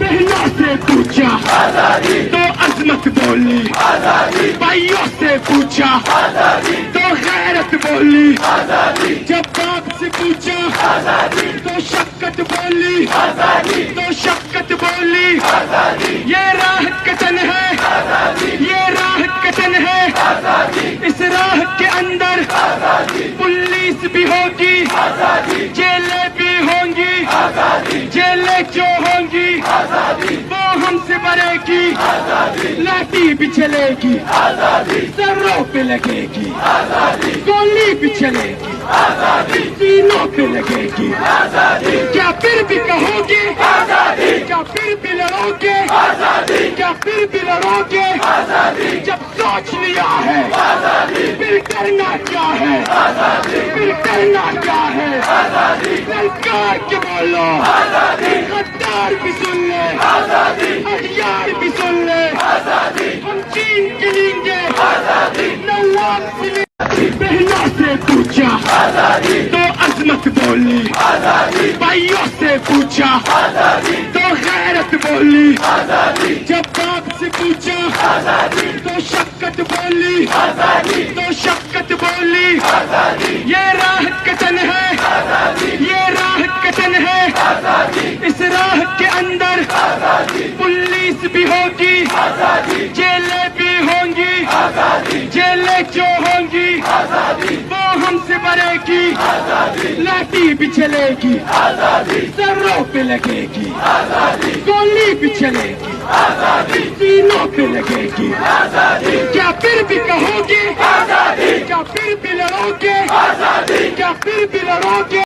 بہنوں سے پوچھا تو عظمت بولی، بھائیوں سے پوچھا تو غیرت بولی، جب باپ سے پوچھا تو شفقت بولی، تو شفقت بولی۔ یہ راہ کتن ہے، یہ راہ کتن ہے، اس راہ کے اندر پولیس بھی ہوگی، جیلیں بھی ہوں گی، جیلیں جو ہوں گی وہ ہم سے بڑھے گی، لاٹھی بھی چلے گی، سروں پہ لگے گی، گولی بھی چلے گی، سینوں پہ لگے گی۔ کیا پھر بھی کہو گے، کیا پھر بھی لڑو گے، کیا پھر بھی لڑو گے؟ جب سوچ لیا ہے پھر کرنا کیا ہے، پھر کرنا کیا ہے؟ للکار کے بولو، غدار بھی سن لے، احیار بھی سن لے، ہم چین کے لیں گے نواب سے۔ بہنوں سے پوچھا تو عظمت بولی، بھائیوں سے پوچھا تو غیرت بولی، جب باپ سے پوچھا تو شفقت بولی، تو شفقت بولی۔ یہ راہ کتن ہے، یہ راہ کتن ہے، اس راہ کے اندر پولیس بھی ہوگی، جیلیں بھی ہوں گی، جیلیں جو ہوں گی وہ ہم سے بڑھے گی، لاٹھی بھی چلے گی، سروں پہ لگے گی، گولی بھی چلے گی، سینوں پہ لگے گی۔ کیا پھر بھی کہو گے، کیا پھر بھی لڑو گے، کیا پھر بھی لڑو گے؟